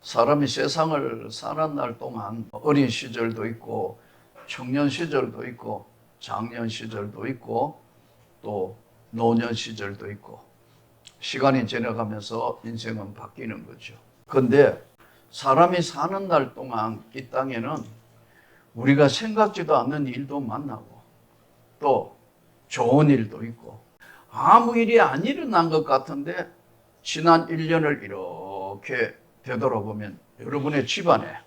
사람이 세상을 사는 날 동안 어린 시절도 있고 청년 시절도 있고 장년 시절도 있고 또 노년 시절도 있고 시간이 지나가면서 인생은 바뀌는 거죠. 그런데 사람이 사는 날 동안 이 땅에는 우리가 생각지도 않는 일도 만나고 또 좋은 일도 있고 아무 일이 안 일어난 것 같은데 지난 1년을 이렇게 되돌아보면 여러분의 집안에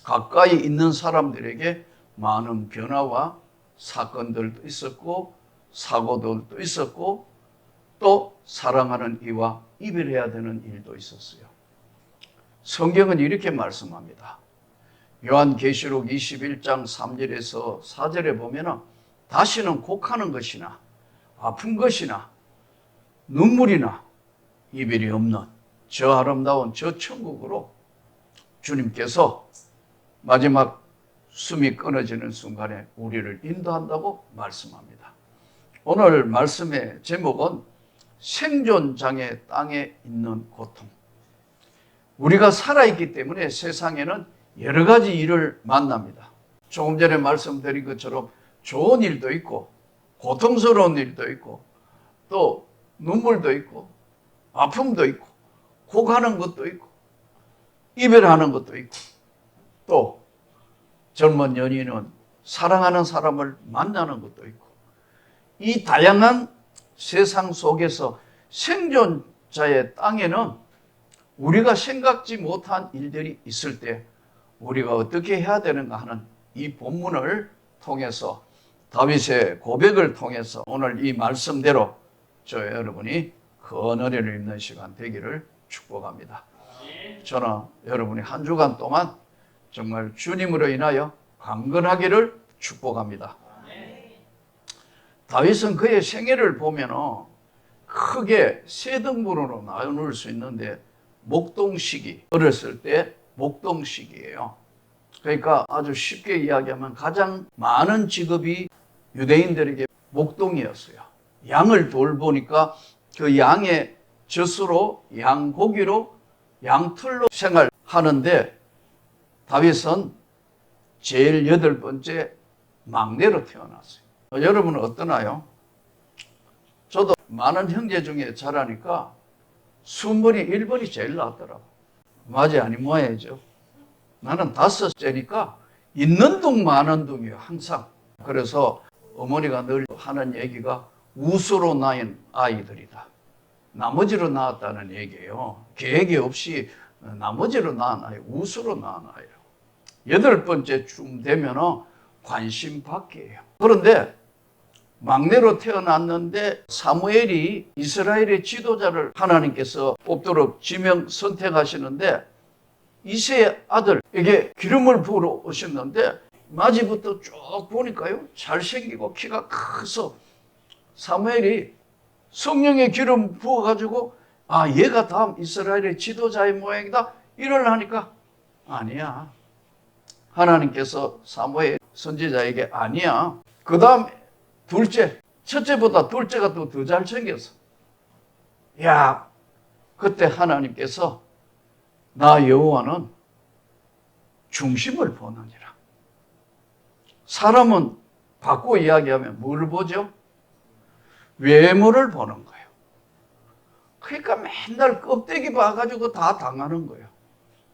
가까이 있는 사람들에게 많은 변화와 사건들도 있었고 사고들도 있었고 또 사랑하는 이와 이별해야 되는 일도 있었어요. 성경은 이렇게 말씀합니다. 요한계시록 21장 3절에서 4절에 보면 다시는 곡하는 것이나 아픈 것이나 눈물이나 이별이 없는 저 아름다운 저 천국으로 주님께서 마지막 숨이 끊어지는 순간에 우리를 인도한다고 말씀합니다. 오늘 말씀의 제목은 생존장애 땅에 있는 고통. 우리가 살아있기 때문에 세상에는 여러 가지 일을 만납니다. 조금 전에 말씀드린 것처럼 좋은 일도 있고 고통스러운 일도 있고 또 눈물도 있고 아픔도 있고 곡하는 것도 있고 이별하는 것도 있고 또 젊은 연인은 사랑하는 사람을 만나는 것도 있고 이 다양한 세상 속에서 생존자의 땅에는 우리가 생각지 못한 일들이 있을 때 우리가 어떻게 해야 되는가 하는 이 본문을 통해서 다윗의 고백을 통해서 오늘 이 말씀대로 저 여러분이 큰 은혜를 입는 시간 되기를 축복합니다. 저는 여러분이 한 주간 동안 정말 주님으로 인하여 강건하기를 축복합니다. 다윗은 그의 생애를 보면 크게 세 등분으로 나눌 수 있는데 목동 시기, 어렸을 때 목동 시기예요. 그러니까 아주 쉽게 이야기하면 가장 많은 직업이 유대인들에게 목동이었어요. 양을 돌보니까 그 양의 젖으로 양고기로 양털로 생활하는데 다윗은 제일 8번째 막내로 태어났어요. 여러분은 어떠나요? 저도 많은 형제 중에 자라니까 순번이 1번이 제일 낫더라고. 맞아 아니 뭐야죠. 나는 5째니까 있는 둥 마는 둥이에요 항상. 그래서 어머니가 늘 하는 얘기가 우수로 낳은 아이들이다. 나머지로 낳았다는 얘기예요. 계획이 없이 나머지로 낳은 아이, 우수로 낳은 아이예요. 8번째쯤 되면 관심 받기예요. 그런데 막내로 태어났는데 사무엘이 이스라엘의 지도자를 하나님께서 뽑도록 지명 선택하시는데 이새의 아들에게 기름을 부으러 오셨는데 마지부터 쭉 보니까요 잘생기고 키가 커서 사무엘이 성령의 기름 부어가지고 아 얘가 다음 이스라엘의 지도자의 모양이다 이를 하니까 아니야. 하나님께서 사무엘 선지자에게 아니야. 그 다음 둘째, 첫째보다 둘째가 또 더 잘생겼어. 야, 그때 하나님께서 나 여호와는 중심을 보느니라. 사람은 바꿔 이야기하면 뭘 보죠? 외모를 보는 거예요. 그러니까 맨날 껍데기 봐가지고 다 당하는 거예요.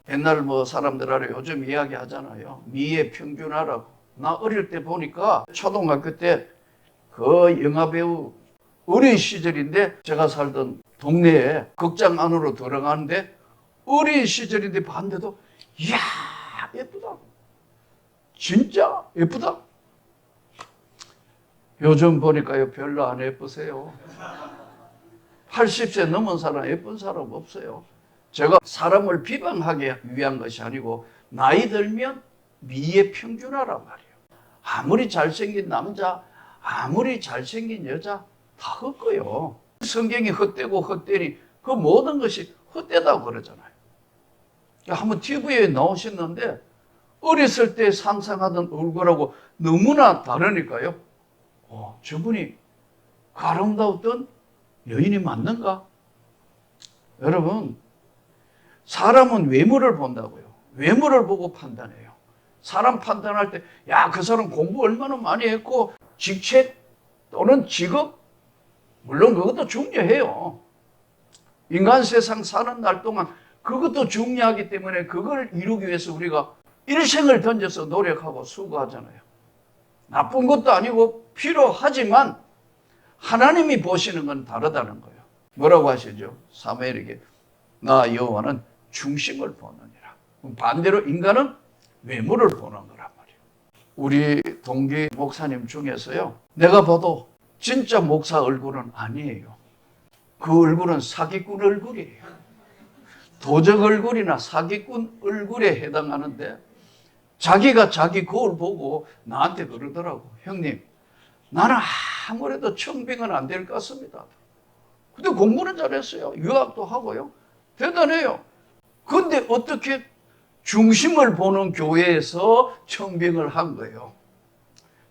옛날 뭐 사람들 요즘 이야기 하잖아요. 미의 평균화라고. 나 어릴 때 보니까 초등학교 때 그 영화배우 어린 시절인데 제가 살던 동네에 극장 안으로 들어가는데 어린 시절인데 봤는데도 이야 예쁘다. 진짜 예쁘다. 요즘 보니까요 별로 안 예쁘세요. 80세 넘은 사람 예쁜 사람 없어요. 제가 사람을 비방하기 위한 것이 아니고 나이 들면 미의 평균화란 말이에요. 아무리 잘생긴 남자 아무리 잘생긴 여자 다 헛거요. 성경이 헛되고 헛되니 그 모든 것이 헛되다고 그러잖아요. 한번 TV에 나오셨는데 어렸을 때 상상하던 얼굴하고 너무나 다르니까요. 저분이 그 아름다웠던 여인이 맞는가? 여러분 사람은 외모를 본다고요. 외모를 보고 판단해요. 사람 판단할 때, 야, 그 사람 공부 얼마나 많이 했고, 직책 또는 직업, 물론 그것도 중요해요. 인간 세상 사는 날 동안 그것도 중요하기 때문에 그걸 이루기 위해서 우리가 일생을 던져서 노력하고 수고하잖아요. 나쁜 것도 아니고 필요하지만 하나님이 보시는 건 다르다는 거예요. 뭐라고 하시죠? 사무엘에게 나 여호와는 중심을 보느니라. 반대로 인간은 외모를 보는 거란 말이에요. 우리 동기 목사님 중에서요, 내가 봐도 진짜 목사 얼굴은 아니에요. 그 얼굴은 사기꾼 얼굴이에요. 도적 얼굴이나 사기꾼 얼굴에 해당하는데 자기가 자기 거울 보고 나한테 그러더라고. 형님, 나는 아무래도 청빙은 안 될 것 같습니다. 근데 공부는 잘했어요. 유학도 하고요. 대단해요. 근데 어떻게 중심을 보는 교회에서 청빙을 한 거예요.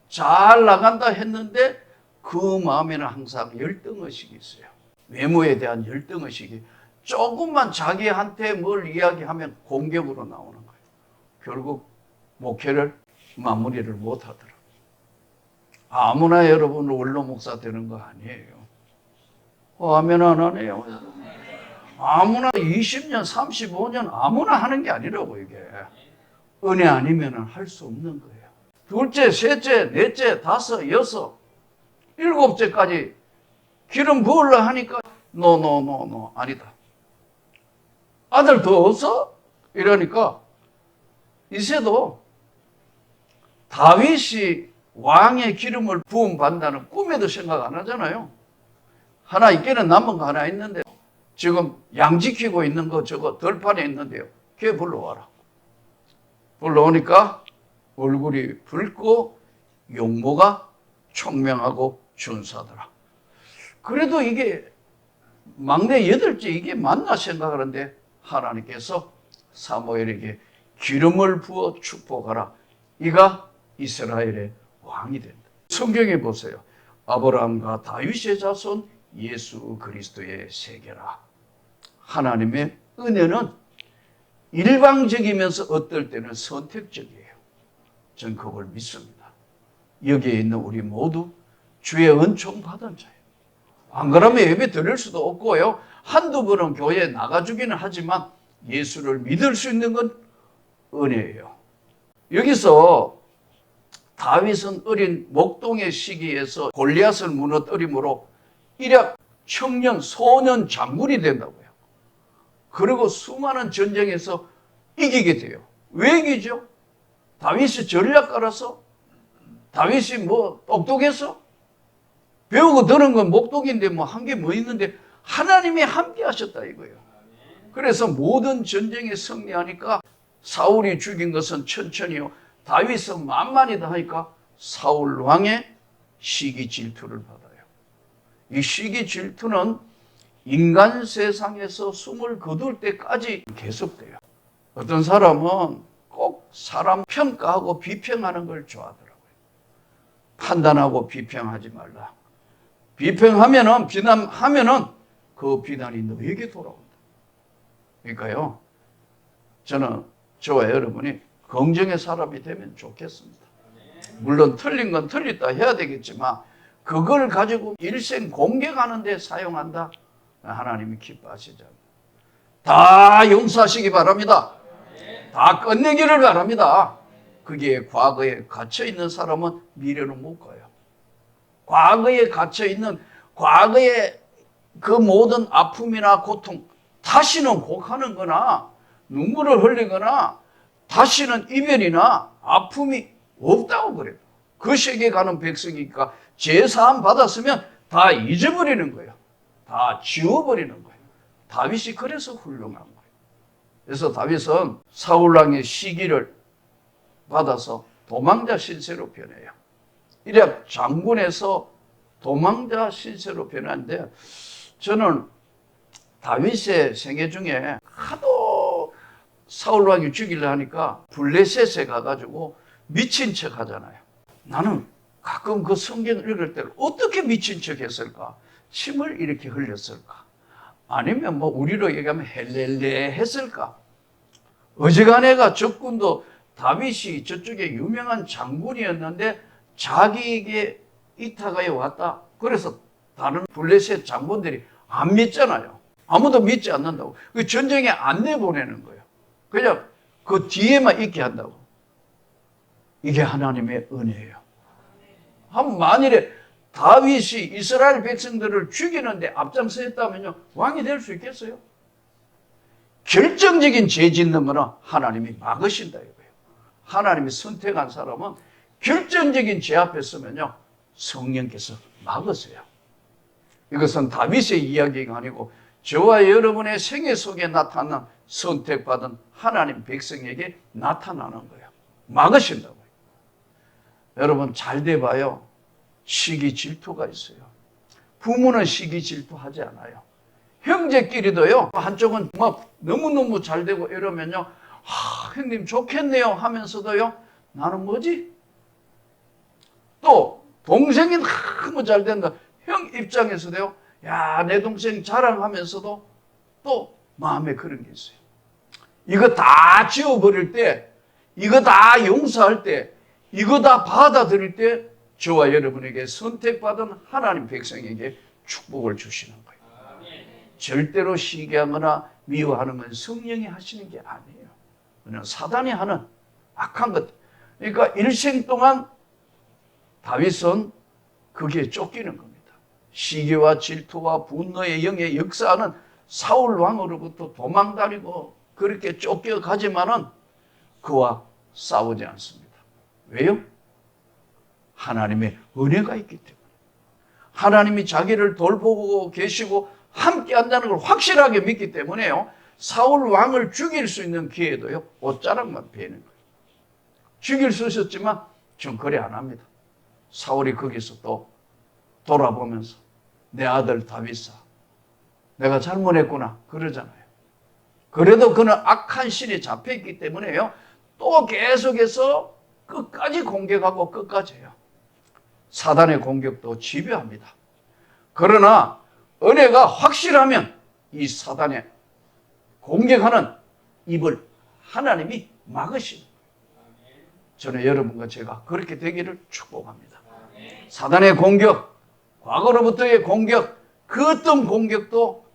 잘 나간다 했는데 그 마음에는 항상 열등의식이 있어요. 외모에 대한 열등의식이 조금만 자기한테 뭘 이야기하면 공격으로 나오는 거예요. 결국 목회를 마무리를 못 하더라고요. 아무나 여러분 원로 목사 되는 거 아니에요. 아멘 안 하네요. 아무나 20년, 35년 아무나 하는 게 아니라고 이게. 은혜 아니면 할 수 없는 거예요. 둘째, 셋째, 넷째, 다섯, 여섯, 일곱째까지 기름 부으려 하니까 노 아니다. 아들 더 없어? 이러니까 이새도 다윗이 왕의 기름을 부음 받는다는 꿈에도 생각 안 하잖아요. 하나 있기는 남은 거 하나 있는데 지금 양 지키고 있는 거 저거 들판에 있는데요. 걔 불러와라. 불러오니까 얼굴이 붉고 용모가 총명하고 준수하더라. 그래도 이게 막내 여덟째 이게 맞나 생각하는데 하나님께서 사무엘에게 기름을 부어 축복하라. 이가 이스라엘의 왕이 된다. 성경에 보세요. 아브라함과 다윗의 자손 예수 그리스도의 세계라. 하나님의 은혜는 일방적이면서 어떨 때는 선택적이에요. 전 그걸 믿습니다. 여기에 있는 우리 모두 주의 은총 받은 자예요. 안 그러면 예배 드릴 수도 없고요. 한두 번은 교회에 나가주기는 하지만 예수를 믿을 수 있는 건 은혜예요. 여기서 다윗은 어린 목동의 시기에서 골리앗을 무너뜨림으로 일약 청년, 소년 장군이 된다고요. 그리고 수많은 전쟁에서 이기게 돼요. 왜 이기죠? 다윗이 전략가라서? 다윗이 뭐 똑똑해서? 배우고 드는 건 목동인데 뭐 한 게 뭐 있는데 하나님이 함께 하셨다 이거예요. 그래서 모든 전쟁에 승리하니까 사울이 죽인 것은 천천히요. 다윗은 만만이다 하니까 사울 왕의 시기 질투를 받아요. 이 시기 질투는 인간 세상에서 숨을 거둘 때까지 계속돼요. 어떤 사람은 꼭 사람 평가하고 비평하는 걸 좋아하더라고요. 판단하고 비평하지 말라. 비평하면은, 비난하면은 그 비난이 너에게 돌아온다. 그러니까요, 저는 저와 여러분이 긍정의 사람이 되면 좋겠습니다. 물론 틀린 건 틀렸다 해야 되겠지만 그걸 가지고 일생 공격하는 데 사용한다? 하나님이 기뻐하시지 않아요. 다 용서하시기 바랍니다. 다 끝내기를 바랍니다. 그게 과거에 갇혀있는 사람은 미래는 못 가요. 과거에 갇혀있는 과거의 그 모든 아픔이나 고통 다시는 곡하는 거나 눈물을 흘리거나 다시는 이별이나 아픔이 없다고 그래요. 그 세계에 가는 백성이니까 제사함 받았으면 다 잊어버리는 거예요. 다 지워버리는 거예요. 다윗이 그래서 훌륭한 거예요. 그래서 다윗은 사울왕의 시기를 받아서 도망자 신세로 변해요. 이래 장군에서 도망자 신세로 변하는데 저는 다윗의 생애 중에 하도 사울왕이 죽이려 하니까 블레셋에 가가지고 미친 척 하잖아요. 나는 가끔 그 성경을 읽을 때 어떻게 미친 척 했을까? 침을 이렇게 흘렸을까? 아니면 뭐 우리로 얘기하면 헬렐레 했을까? 어지간해가 적군도 다윗이 저쪽에 유명한 장군이었는데 자기에게 이타가에 왔다. 그래서 다른 블레셋 장군들이 안 믿잖아요. 아무도 믿지 않는다고. 그 전쟁에 안 내보내는 거예요. 그냥 그 뒤에만 있게 한다고. 이게 하나님의 은혜예요. 한 만일에 다윗이 이스라엘 백성들을 죽이는데 앞장서 했다면요, 왕이 될 수 있겠어요? 결정적인 죄 짓는 거는 하나님이 막으신다 이거예요. 하나님이 선택한 사람은 결정적인 죄 앞에 서면요, 성령께서 막으세요. 이것은 다윗의 이야기가 아니고 저와 여러분의 생애 속에 나타난 선택받은 하나님 백성에게 나타나는 거예요. 막으신다고요. 여러분 잘 돼봐요. 시기 질투가 있어요. 부모는 시기 질투하지 않아요. 형제끼리도요. 한쪽은 막 너무너무 잘 되고 이러면요. 형님 좋겠네요 하면서도요. 나는 뭐지? 또 동생이 너무 잘 된다. 형 입장에서도요. 야, 내 동생 자랑하면서도 또 마음에 그런 게 있어요. 이거 다 지워버릴 때, 이거 다 용서할 때, 이거 다 받아들일 때 저와 여러분에게 선택받은 하나님 백성에게 축복을 주시는 거예요. 절대로 시기하거나 미워하는 건 성령이 하시는 게 아니에요. 그냥 사단이 하는 악한 것. 그러니까 일생 동안 다윗은 거기에 쫓기는 겁니다. 시기와 질투와 분노의 영에 역사하는 사울 왕으로부터 도망다니고 그렇게 쫓겨가지만은 그와 싸우지 않습니다. 왜요? 하나님의 은혜가 있기 때문에. 하나님이 자기를 돌보고 계시고 함께 한다는 걸 확실하게 믿기 때문에요. 사울 왕을 죽일 수 있는 기회도요. 옷자락만 베는 거예요. 죽일 수 있었지만 전 그래 안 합니다. 사울이 거기서 또 돌아보면서 내 아들 다윗아, 내가 잘못했구나 그러잖아요. 그래도 그는 악한 신에 잡혀있기 때문에요. 또 계속해서 끝까지 공격하고 끝까지 해요. 사단의 공격도 집요합니다. 그러나 은혜가 확실하면 이 사단의 공격하는 입을 하나님이 막으십니다. 저는 여러분과 제가 그렇게 되기를 축복합니다. 사단의 공격, 과거로부터의 공격, 그 어떤 공격도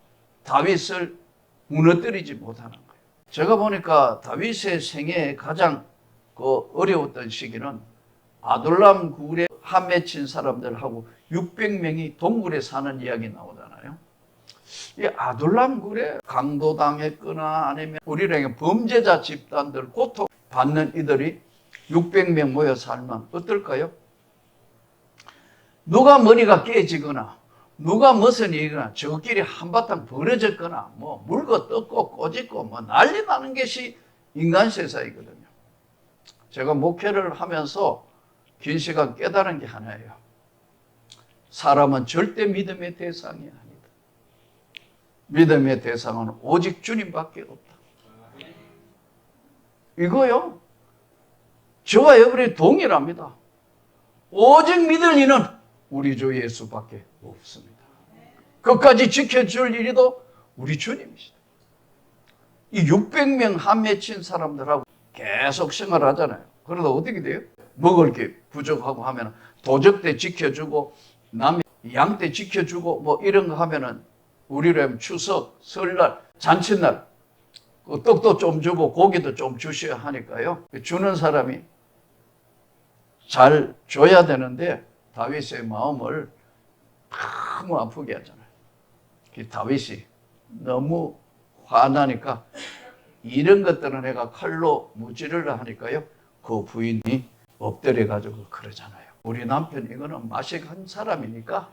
다윗을 무너뜨리지 못하는 거예요. 제가 보니까 다윗의 생애에 가장 어려웠던 시기는 아둘람 굴에 한 맺힌 사람들하고 600명이 동굴에 사는 이야기 나오잖아요. 이 아둘람 굴에 강도당했거나 아니면 우리랑 범죄자 집단들 고통받는 이들이 600명 모여 살면 어떨까요? 누가 머리가 깨지거나 누가 무슨 일이거나 저끼리 한바탕 벌어졌거나 뭐 물고 뜯고 꼬집고 뭐 난리 나는 것이 인간 세상이거든요. 제가 목회를 하면서 긴 시간 깨달은 게 하나예요. 사람은 절대 믿음의 대상이 아니다. 믿음의 대상은 오직 주님밖에 없다. 이거요. 저와 여러분이 동일합니다. 오직 믿을 이는 우리 주 예수밖에 없습니다. 끝까지 지켜줄 일이도 우리 주님이시다. 이 600명 한 맺힌 사람들하고 계속 생활하잖아요. 그러다 어떻게 돼요? 먹을 게 부족하고 하면 도적대 지켜주고 남의 양떼 지켜주고 뭐 이런 거 하면은 우리로 하면 추석, 설날, 잔칫날 떡도 좀 주고 고기도 좀 주셔야 하니까요. 주는 사람이 잘 줘야 되는데 다윗의 마음을 너무 아프게 하잖아요. 다윗이 너무 화나니까 이런 것들은 내가 칼로 무찌르려 하니까요. 그 부인이 엎드려가지고 그러잖아요. 우리 남편 이거는 맛이 간 사람이니까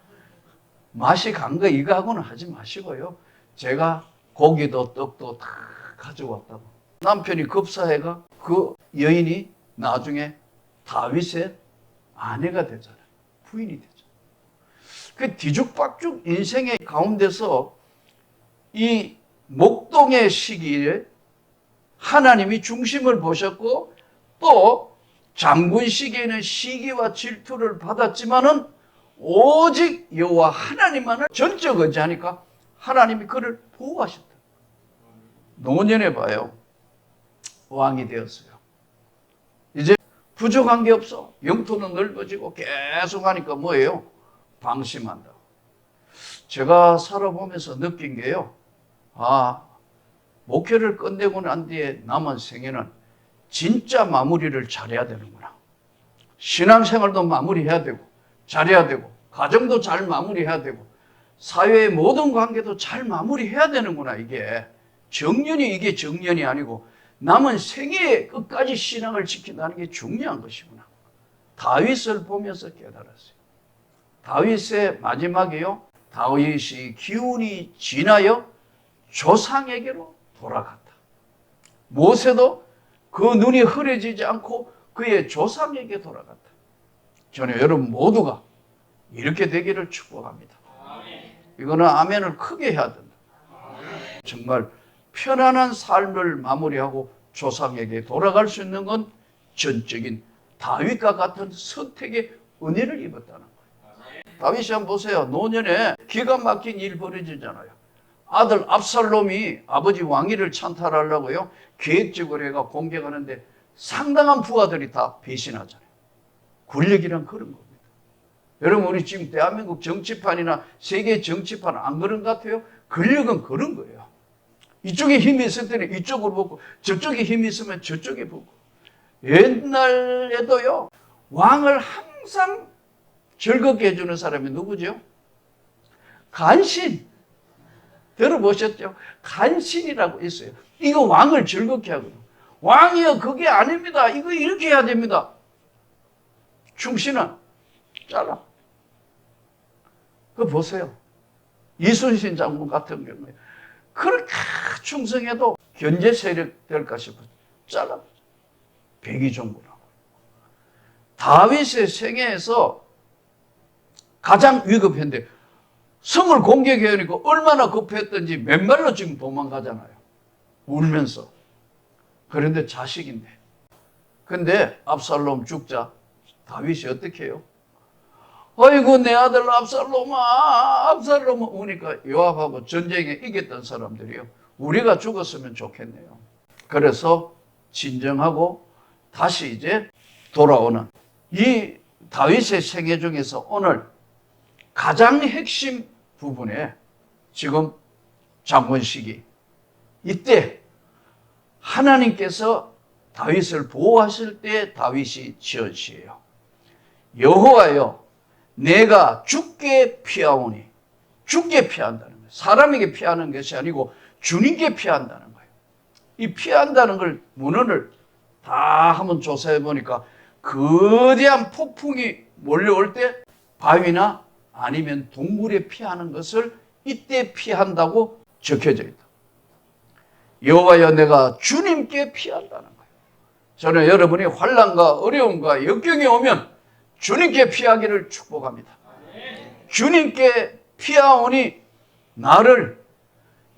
맛이 간 거 이거 하고는 하지 마시고요. 제가 고기도 떡도 다 가져왔다고. 남편이 급사해가 그 여인이 나중에 다윗의 아내가 되잖아요. 부인이 되죠. 그 뒤죽박죽 인생의 가운데서 이 목동의 시기에 하나님이 중심을 보셨고 또 장군 시기에는 시기와 질투를 받았지만은 오직 여호와 하나님만을 전적 의지하니까 하나님이 그를 보호하셨다. 노년에 봐요. 왕이 되었어요. 이제 부족한 게 없어. 영토는 넓어지고 계속 하니까 뭐예요? 방심한다. 제가 살아보면서 느낀 게요. 목회를 끝내고 난 뒤에 남은 생애는 진짜 마무리를 잘해야 되는구나. 신앙생활도 마무리해야 되고, 잘해야 되고, 가정도 잘 마무리해야 되고, 사회의 모든 관계도 잘 마무리해야 되는구나. 이게 정년이 아니고 남은 생애의 끝까지 신앙을 지킨다는 게 중요한 것이구나. 다윗을 보면서 깨달았어요. 다윗의 마지막이요. 다윗이 기운이 지나여 조상에게로 돌아갔다. 모세도 그 눈이 흐려지지 않고 그의 조상에게 돌아갔다. 저는 여러분 모두가 이렇게 되기를 축복합니다. 이거는 아멘을 크게 해야 된다. 정말 편안한 삶을 마무리하고 조상에게 돌아갈 수 있는 건 전적인 다윗과 같은 선택의 은혜를 입었다는 거예요. 다윗이 한번 보세요. 노년에 기가 막힌 일 벌어지잖아요. 아들 압살롬이 아버지 왕위를 찬탈하려고요. 계획적으로 해가 공격하는데 상당한 부하들이 다 배신하잖아요. 권력이란 그런 겁니다. 여러분 우리 지금 대한민국 정치판이나 세계 정치판 안 그런 것 같아요? 권력은 그런 거예요. 이쪽에 힘이 있을 때는 이쪽으로 보고 저쪽에 힘이 있으면 저쪽에 보고. 옛날에도요. 왕을 항상 즐겁게 해주는 사람이 누구죠? 간신. 들어보셨죠? 간신이라고 있어요. 이거 왕을 즐겁게 하거든요. 왕이요 그게 아닙니다. 이거 이렇게 해야 됩니다. 충신은 잘라. 그거 보세요. 이순신 장군 같은 경우에 그렇게 충성해도 견제 세력 될까 싶어서 잘라. 백의종군하고. 다윗의 생애에서 가장 위급했는데 성을 공격해야 하니까 얼마나 급했던지 맨발로 지금 도망가잖아요. 울면서. 그런데 자식인데. 근데 압살롬 죽자 다윗이 어떻게 해요? 아이고 내 아들 압살롬아 우니까 요압하고 전쟁에 이겼던 사람들이요. 우리가 죽었으면 좋겠네요. 그래서 진정하고 다시 이제 돌아오는 이 다윗의 생애 중에서 오늘 가장 핵심 부분에 지금 장원식이 이때 하나님께서 다윗을 보호하실 때 다윗이 지은 시예요. 여호와여 내가 주께 피하오니. 주께 피한다는 거예요. 사람에게 피하는 것이 아니고 주님께 피한다는 거예요. 이 피한다는 걸 문헌을 다 한번 조사해 보니까 거대한 폭풍이 몰려올 때 바위나 아니면 동굴에 피하는 것을 이때 피한다고 적혀져 있다. 여호와여 내가 주님께 피한다는 거예요. 저는 여러분이 환난과 어려움과 역경이 오면 주님께 피하기를 축복합니다. 주님께 피하오니 나를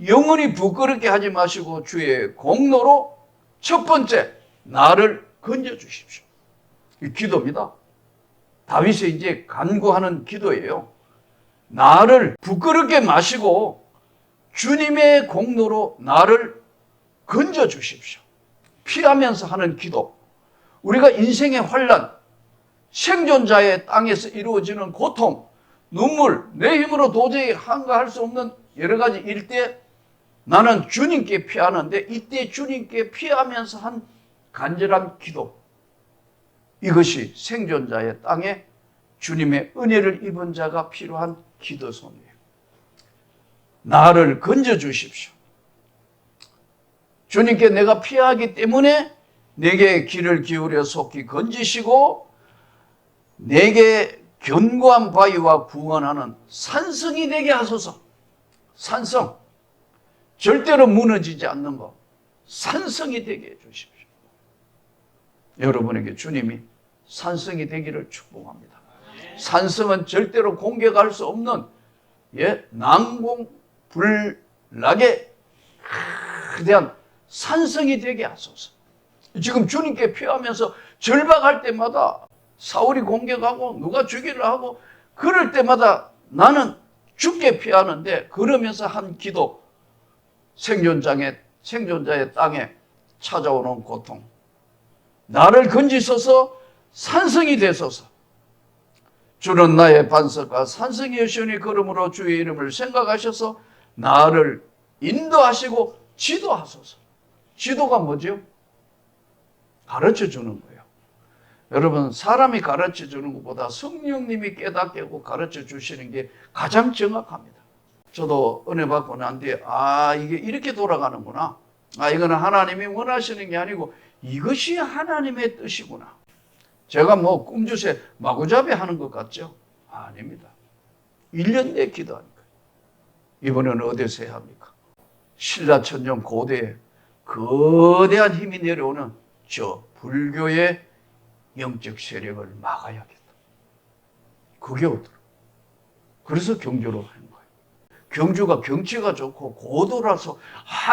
영원히 부끄럽게 하지 마시고 주의 공로로 첫 번째 나를 건져주십시오. 이 기도입니다. 다윗이 이제 간구하는 기도예요. 나를 부끄럽게 마시고 주님의 공로로 나를 건져주십시오. 피하면서 하는 기도. 우리가 인생의 환난, 생존자의 땅에서 이루어지는 고통, 눈물, 내 힘으로 도저히 한가할 수 없는 여러 가지 일 때 나는 주님께 피하는데 이때 주님께 피하면서 한 간절한 기도. 이것이 생존자의 땅에 주님의 은혜를 입은 자가 필요한 기도송이에요. 나를 건져주십시오. 주님께 내가 피하기 때문에 내게 귀를 기울여 속히 건지시고 내게 견고한 바위와 구원하는 산성이 되게 하소서. 산성. 절대로 무너지지 않는 것. 산성이 되게 해주십시오. 여러분에게 주님이 산성이 되기를 축복합니다. 산성은 절대로 공격할 수 없는 난공불락의 거대한 산성이 되게 하소서. 지금 주님께 피하면서 절박할 때마다 사울이 공격하고 누가 죽이려 하고 그럴 때마다 나는 죽게 피하는데 그러면서 한 기도, 생존자의 땅에 찾아오는 고통. 나를 건지소서 산성이 되소서. 주는 나의 반석과 산성이 여시오니 그러므로 주의 이름을 생각하셔서 나를 인도하시고 지도하소서. 지도가 뭐죠? 가르쳐 주는 거예요. 여러분, 사람이 가르쳐 주는 것보다 성령님이 깨닫게 하고 가르쳐 주시는 게 가장 정확합니다. 저도 은혜 받고 난 뒤에 이게 이렇게 돌아가는구나. 이거는 하나님이 원하시는 게 아니고 이것이 하나님의 뜻이구나. 제가 뭐 꿈주세 마구잡이 하는 것 같죠? 아닙니다. 1년 내에 기도하니까. 이번에는 어디서 해야 합니까? 신라천년 고대에 거대한 힘이 내려오는 저 불교의 영적 세력을 막아야겠다. 그게 어떠라. 그래서 경주로 한 거예요. 경주가 경치가 좋고 고도라서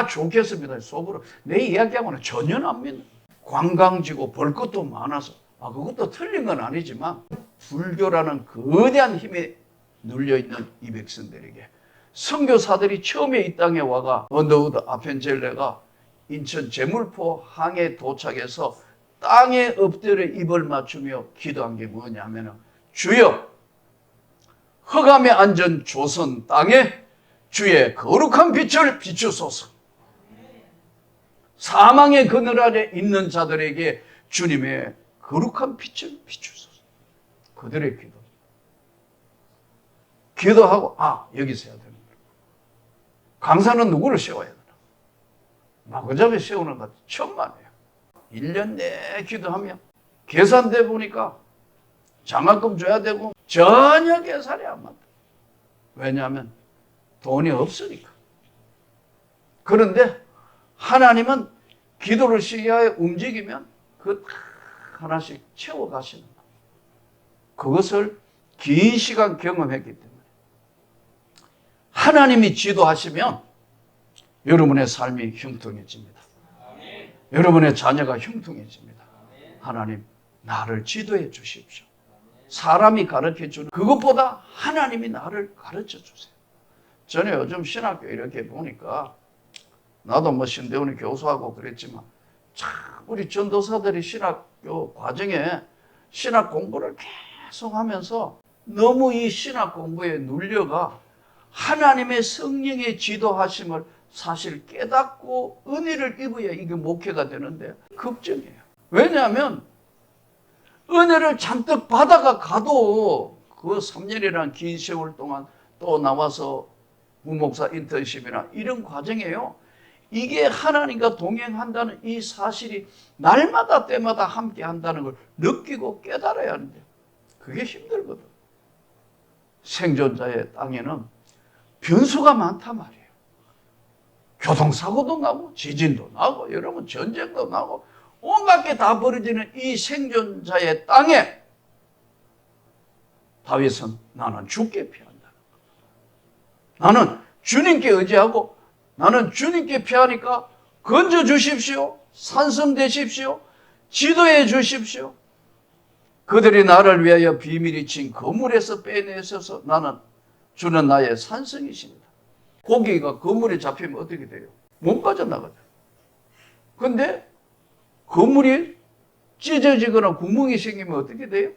좋겠습니다. 속으로 내 이야기하고는 전혀 안 믿는 관광지고 볼 것도 많아서 그것도 틀린 건 아니지만 불교라는 거대한 힘에 눌려있는 이 백성들에게 선교사들이 처음에 이 땅에 와가 언더우드 아펜젤레가 인천 제물포 항에 도착해서 땅에 엎드려 입을 맞추며 기도한 게 뭐냐면 주여 흑암에 앉은 조선 땅에 주의 거룩한 빛을 비추소서. 사망의 그늘 아래 있는 자들에게 주님의 거룩한 빛을 비추소서. 그들의 기도. 기도하고 여기서 해야 되는 거예요. 강사는 누구를 세워야 되나? 마구잡이 세우는 것 천만에요. 1년 내에 기도하면 계산돼 보니까 장학금 줘야 되고 전혀 계산이 안 맞다. 왜냐하면 돈이 없으니까. 그런데 하나님은 기도를 시야에 움직이면 그 하나씩 채워가시는 거예요. 그것을 긴 시간 경험했기 때문에 하나님이 지도하시면 여러분의 삶이 형통해집니다. 여러분의 자녀가 형통해집니다. 하나님 나를 지도해 주십시오. 사람이 가르쳐 주는 그것보다 하나님이 나를 가르쳐 주세요. 저는 요즘 신학교 이렇게 보니까 나도 뭐 신대원의 교수하고 그랬지만 참 우리 전도사들이 신학교 과정에 신학 공부를 계속 하면서 너무 이 신학 공부에 눌려가 하나님의 성령의 지도하심을 사실 깨닫고 은혜를 입어야 이게 목회가 되는데 걱정이에요. 왜냐하면 은혜를 잔뜩 받아가 가도 그 3년이라는 긴 세월 동안 또 나와서 부목사 인턴십이나 이런 과정이에요. 이게 하나님과 동행한다는 이 사실이 날마다 때마다 함께 한다는 걸 느끼고 깨달아야 하는데 그게 힘들거든. 생존자의 땅에는 변수가 많단 말이에요. 교통사고도 나고 지진도 나고 여러분 전쟁도 나고 온갖 게 다 벌어지는 이 생존자의 땅에 다윗은 나는 죽게 피한다. 나는 주님께 의지하고 나는 주님께 피하니까 건져주십시오. 산성되십시오. 지도해 주십시오. 그들이 나를 위하여 비밀이 친 거물에서 빼내셔서 나는 주는 나의 산성이십니다. 고기가 거물에 잡히면 어떻게 돼요? 못 빠져나가죠. 근데 거물이 찢어지거나 구멍이 생기면 어떻게 돼요?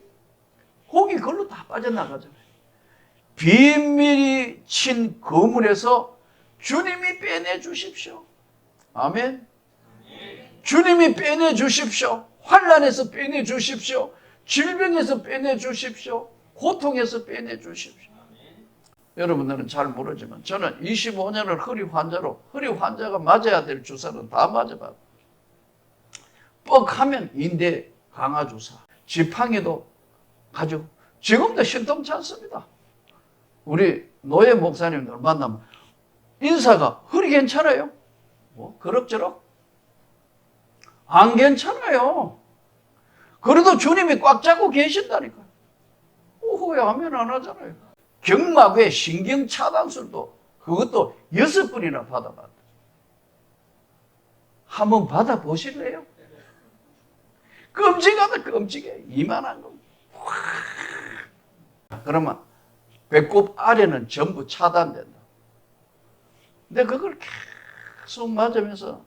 고기 그걸로 다 빠져나가잖아요. 비밀이 친 거물에서 주님이 빼내 주십시오. 아멘. 주님이 빼내 주십시오. 환난에서 빼내 주십시오. 질병에서 빼내 주십시오. 고통에서 빼내 주십시오. 여러분들은 잘 모르지만 저는 25년을 허리 환자가 맞아야 될 주사는 다 맞아봤고 뻑하면 인대 강화 주사, 지팡이도 가지고 지금도 신통치 않습니다. 우리 노예 목사님들 만나면 인사가 허리 괜찮아요? 뭐 그럭저럭? 안 괜찮아요. 그래도 주님이 꽉 잡고 계신다니까. 후회하면 안 하잖아요. 경막의 신경차단술도 그것도 6번이나 받아봤다. 한번 받아보실래요? 끔찍하다 끔찍해. 이만한 거. 그러면 배꼽 아래는 전부 차단된다. 근데 그걸 계속 맞으면서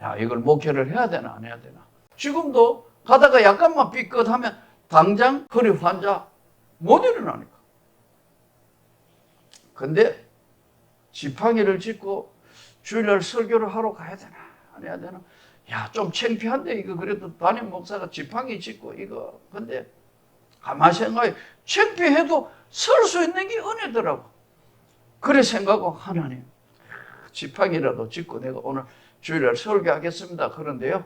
야, 이걸 목회를 해야 되나 안 해야 되나. 지금도 가다가 약간만 삐끗하면 당장 허리 환자 못 일어나니까. 근데 지팡이를 짚고 주일날 설교를 하러 가야 되나 안 해야 되나. 야, 좀 창피한데 이거 그래도 담임 목사가 지팡이 짚고 이거. 근데 가만히 생각해. 창피해도 설 수 있는 게 은혜더라고. 그래 생각하고 하나님 지팡이라도 짚고 내가 오늘 주일날 설교하겠습니다. 그런데요,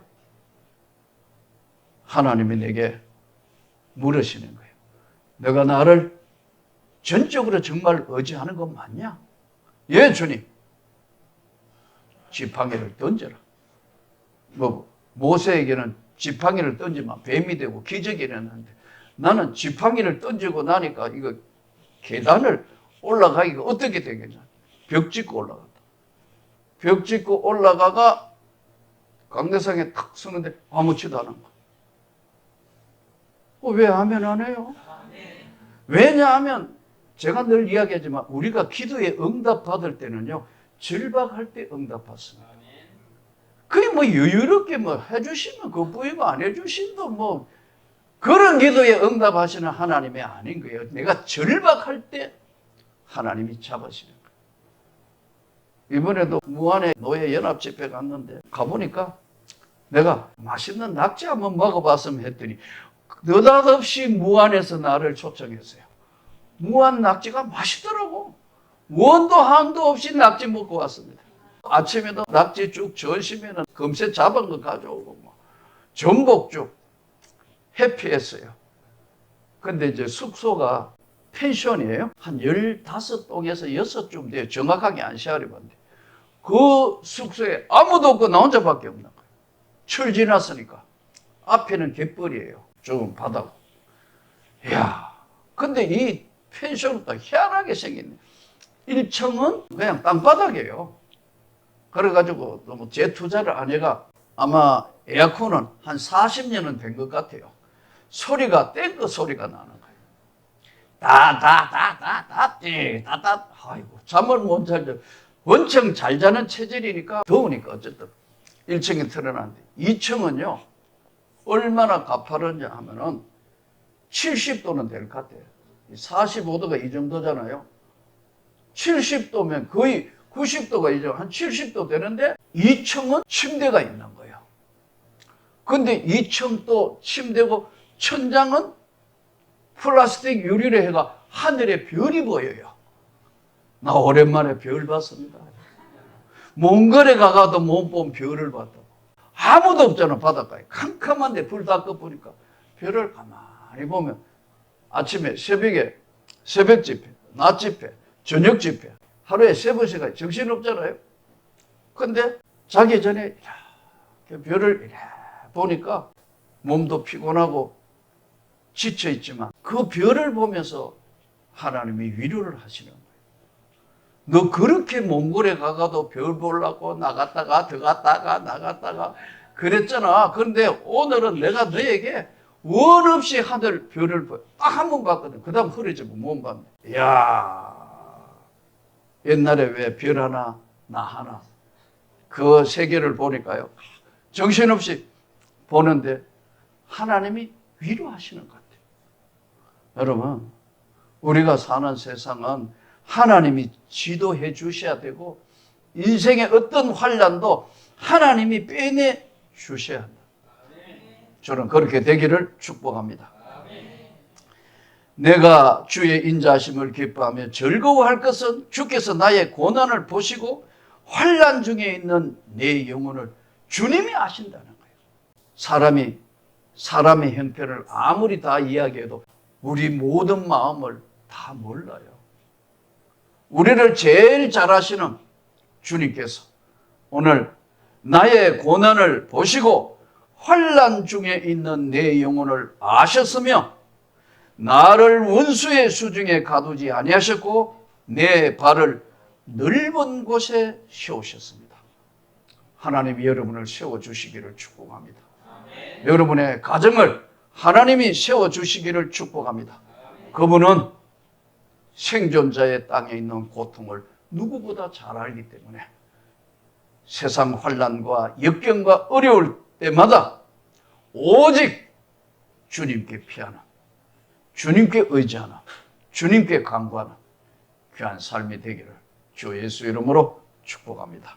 하나님이 내게 물으시는 거예요. 내가 나를 전적으로 정말 의지하는 건 맞냐? 예, 주님. 지팡이를 던져라. 모세에게는 지팡이를 던지면 뱀이 되고 기적이 일어나는데 나는 지팡이를 던지고 나니까 이거 계단을 올라가기가 어떻게 되겠냐? 벽 짚고 올라간다. 벽 짚고 올라가가 강대상에 탁 서는데 아무렇지도 않은 거야. 왜 하면 안 해요? 왜냐하면 제가 늘 이야기하지만 우리가 기도에 응답 받을 때는요, 절박할 때 응답 받습니다. 그게 뭐 여유롭게 뭐 해주시면 그뿐이고 안 해주신도 뭐 그런 기도에 응답하시는 하나님이 아닌 거예요. 내가 절박할 때 하나님이 잡으시는 거예요. 이번에도 무안에 노예 연합 집회 갔는데 가보니까 내가 맛있는 낙지 한번 먹어봤으면 했더니 느닷없이 무안에서 나를 초청했어요. 무안 낙지가 맛있더라고. 원도 한도 없이 낙지 먹고 왔습니다. 아침에도 낙지죽, 점심에는 금세 잡은 거 가져오고 뭐 전복죽 해피했어요. 근데 이제 숙소가 펜션이에요. 한 15동에서 6중 돼요. 정확하게 안 시알해봤는데 그 숙소에 아무도 없고 나 혼자밖에 없는 거예요. 철 지났으니까. 앞에는 갯벌이에요. 좀 바다고. 이야, 근데 이 펜션은 또 희한하게 생겼네. 1층은 그냥 땅바닥이에요. 그래가지고 너무 재투자를 안 해가 아마 에어컨은 한 40년은 된 것 같아요. 소리가 탱크 소리가 나는 거예요. 다다다다다 다다. 아이고 잠을 못 자죠. 원청 잘 자는 체질이니까 더우니까 어쨌든 1층에 틀어놨는데 2층은요 얼마나 가파른지 하면은 70도는 될 것 같아요. 45도가 이 정도잖아요. 70도면 거의 90도가 이제 한 70도 되는데 2층은 침대가 있는 거예요. 근데 2층도 침대고 천장은 플라스틱 유리로 해가 하늘에 별이 보여요. 나 오랜만에 별 봤습니다. 먼 거리 가가도 못 본 별을 봤다고. 아무도 없잖아 바닷가에. 캄캄한데 불 다 꺼보니까 별을 가만히 보면 아침에 새벽 집회, 낮 집회, 저녁 집회 하루에 3번씩 정신없잖아요. 근데 자기 전에 이렇게 별을 이렇게 보니까 몸도 피곤하고 지쳐있지만 그 별을 보면서 하나님이 위로를 하시는 거예요. 너 그렇게 몽골에 가가도 별 보려고 나갔다가 들어갔다가 나갔다가 그랬잖아. 그런데 오늘은 내가 너에게 원 없이 하늘 별을 딱 한 번 봤거든. 그 다음 흐려지고 못 봤네. 이야, 옛날에 왜 별 하나 나 하나 그 세계를 보니까요 정신없이 보는데 하나님이 위로하시는 것 같아요. 여러분, 우리가 사는 세상은 하나님이 지도해 주셔야 되고 인생의 어떤 환난도 하나님이 빼내 주셔야 한다. 저는 그렇게 되기를 축복합니다. 내가 주의 인자하심을 기뻐하며 즐거워할 것은 주께서 나의 고난을 보시고 환난 중에 있는 내 영혼을 주님이 아신다는 거예요. 사람의 형편을 아무리 다 이야기해도 우리 모든 마음을 다 몰라요. 우리를 제일 잘 아시는 주님께서 오늘 나의 고난을 보시고 환난 중에 있는 내 영혼을 아셨으며 나를 원수의 수중에 가두지 아니하셨고 내 발을 넓은 곳에 세우셨습니다. 하나님이 여러분을 세워주시기를 축복합니다. 아멘. 여러분의 가정을 하나님이 세워주시기를 축복합니다. 그분은 생존자의 땅에 있는 고통을 누구보다 잘 알기 때문에 세상 환난과 역경과 어려울 때마다 오직 주님께 피하는, 주님께 의지하는, 주님께 간구하는 귀한 삶이 되기를 주 예수 이름으로 축복합니다.